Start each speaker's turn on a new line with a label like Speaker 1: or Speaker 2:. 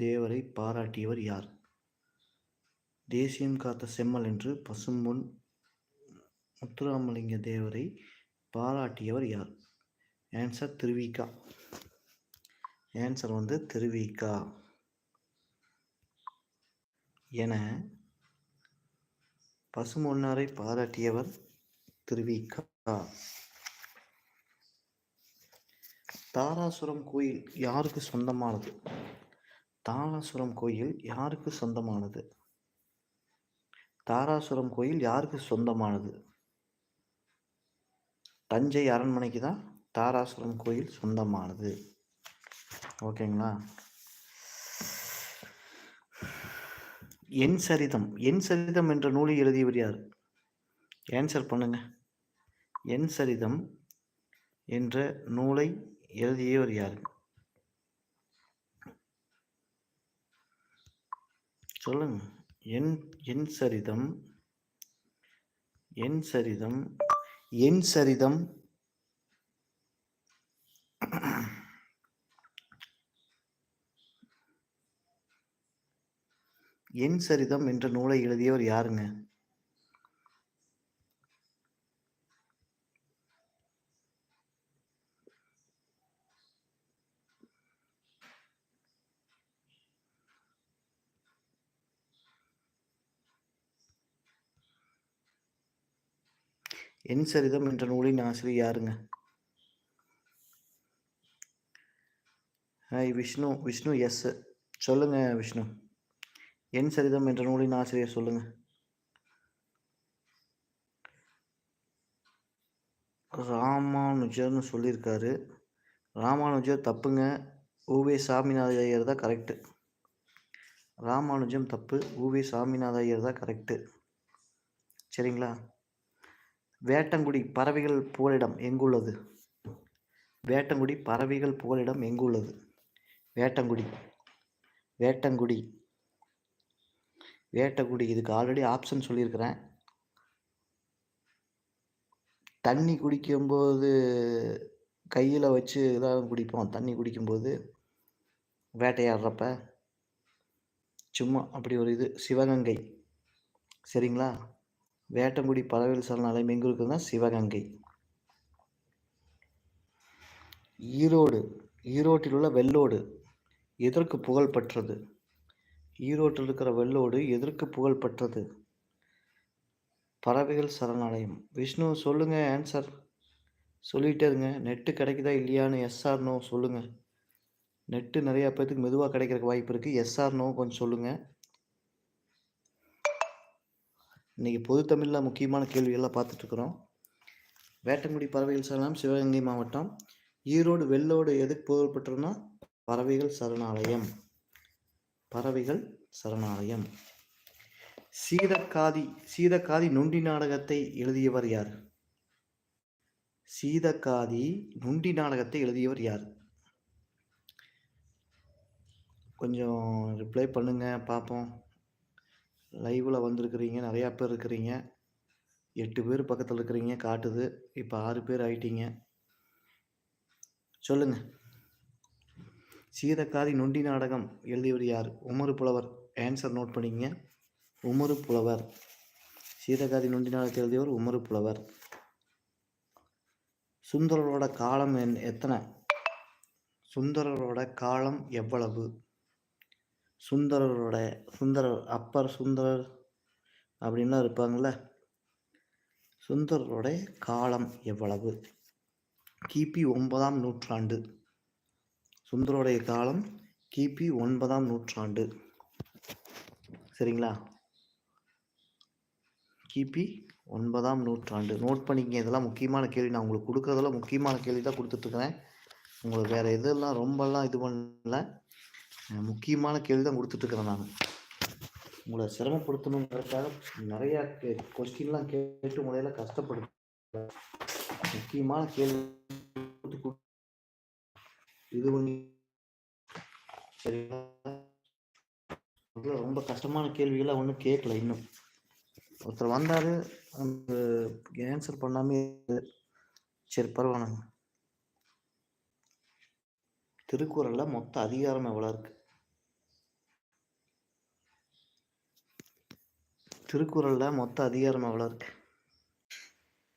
Speaker 1: தேவரை பாராட்டியவர் யார்? தேசியம் காத்த செம்மல் என்று பசும்பொன் முத்துராமலிங்க தேவரை பாராட்டியவர் யார்? ஆன்சர் திருவிக்கா. ஆன்சர் திருவிக்கா. என பசும்பொன்னாரை பாராட்டியவர் திருவிக்கா. தாராசுரம் கோயில் யாருக்கு சொந்தமானது? தாராசுரம் கோயில் யாருக்கு சொந்தமானது? தாராசுரம் கோயில் யாருக்கு சொந்தமானது? தஞ்சை அரண்மனைக்கு தான் தாராசுரம் கோயில் சொந்தமானது. ஓகேங்களா? என் சரிதம். என் சரிதம் என்ற நூலை எழுதியவர் யார்? ஆன்சர் பண்ணுங்க. என் சரிதம் என்ற நூலை எழுதியவர் யார்? சொல்லுங்க. என் சரிதம் என் சரிதம் என் சரிதம் என் சரிதம் என்ற நூலை எழுதியவர் யாருங்க? என் சரிதம் என்ற நூலின் ஆசிரியர் யாருங்க? ஹாய் விஷ்ணு. விஷ்ணு எஸ். சொல்லுங்க விஷ்ணு. என் சரிதம் என்ற நூலின் ஆசிரியர் சொல்லுங்க. ராமானுஜர்னு சொல்லியிருக்காரு. ராமானுஜர் தப்புங்க. உவே சாமிநாத ஐயர் தான் கரெக்டு. ராமானுஜம் தப்பு. உவே சாமிநாத ஐயர் தான் கரெக்டு. சரிங்களா? வேட்டங்குடி பறவைகள் புகலிடம் எங்குள்ளது? வேட்டங்குடி பறவைகள் புகலிடம் எங்குள்ளது? வேட்டங்குடி வேட்டங்குடி வேட்டங்குடி. இதுக்கு ஆல்ரெடி ஆப்ஷன் சொல்லியிருக்கிறேன். தண்ணி குடிக்கும்போது கையில் வச்சு தான் குடிப்போம். தண்ணி குடிக்கும்போது வேட்டையாடுறப்ப சும்மா அப்படி ஒரு இது. சிவகங்கை. சரிங்களா? வேட்டங்குடி பறவைகள் சரணாலயம் எங்கே இருக்குதுன்னா சிவகங்கை. ஈரோடு. ஈரோட்டில் உள்ள வெள்ளோடு எதற்கு புகழ் பெற்றது? ஈரோட்டில் இருக்கிற வெள்ளோடு எதற்கு புகழ் பெற்றது? பறவைகள் சரணாலயம். விஷ்ணு சொல்லுங்க. ஆன்சர் சொல்லிகிட்டே இருங்க. நெட்டு கிடைக்குதா இல்லையான்னு எஸ்ஆர் நோ சொல்லுங்க. நெட்டு நிறையா பேர்த்துக்கு மெதுவாக கிடைக்கிறதுக்கு வாய்ப்பு இருக்குது. எஸ்ஆர் நோ கொஞ்சம் சொல்லுங்கள். இன்றைக்கி பொது தமிழில் முக்கியமான கேள்விகள்லாம் பார்த்துட்ருக்குறோம். வேட்டங்குடி பறவைகள் சரணாலயம் சிவகங்கை மாவட்டம். ஈரோடு வெள்ளோடு எதுக்கு புகழ் பெற்றதுன்னா பறவைகள் சரணாலயம். பறவைகள் சரணாலயம். சீதக்காதி நுண்டி நாடகத்தை எழுதியவர் யார்? சீதக்காதி நுண்டி நாடகத்தை எழுதியவர் யார்? கொஞ்சம் ரிப்ளை பண்ணுங்க பார்ப்போம். லைவில் வந்திருக்கிறீங்க, நிறையா பேர் இருக்கிறீங்க. 8 பேர் பக்கத்தில் இருக்கிறீங்க காட்டுது. இப்போ 6 பேர் ஆயிட்டீங்க. சொல்லுங்க. சீதக்காதி நொண்டி நாடகம் எழுதியவர் யார்? உமறு புலவர். ஆன்சர் நோட் பண்ணிக்கங்க. உமறு புலவர். சீதக்காதி நொண்டி நாடகத்தை எழுதியவர் உமறு புலவர். சுந்தரரோட காலம் எத்தனை? சுந்தரரோட காலம் எவ்வளவு? சுந்தரர் அப்பர் சுந்தரர் அப்படின்லாம் இருப்பாங்கள்ல. சுந்தரரோட காலம் எவ்வளவு? கிபி 9ஆம் நூற்றாண்டு. சுந்தரோடைய காலம் கிபி 9ஆம் நூற்றாண்டு. சரிங்களா? கிபி 9ஆம் நூற்றாண்டு. நோட் பண்ணிக்கங்க. இதெல்லாம் முக்கியமான கேள்வி. நான் உங்களுக்கு கொடுக்குறதெல்லாம் முக்கியமான கேள்வி தான் கொடுத்துட்ருக்குறேன். உங்களுக்கு வேறு இதெல்லாம் ரொம்பலாம் இது பண்ணல. முக்கியமான கேள்வி தான் கொடுத்துட்ருக்குறேன். நான் உங்களை சிரமப்படுத்தணுங்கிறதுக்காக நிறையா கொஸ்டின்லாம் கேட்டு முறையில் கஷ்டப்படுது. முக்கியமான கேள்வி இது பண்ணி சரிங்களா? ரொம்ப கஷ்டமான கேள்விகளை ஒன்றும் கேட்கல. இன்னும் ஒருத்தர் வந்தார், அந்த ஆன்சர் பண்ணாமே. சரி பரவாயில்லைங்க. திருக்குறளில் மொத்த அதிகாரம் எவ்வளோ இருக்குது? திருக்குறள்ல மொத்த அதிகாரம் எவ்வளோ இருக்கு?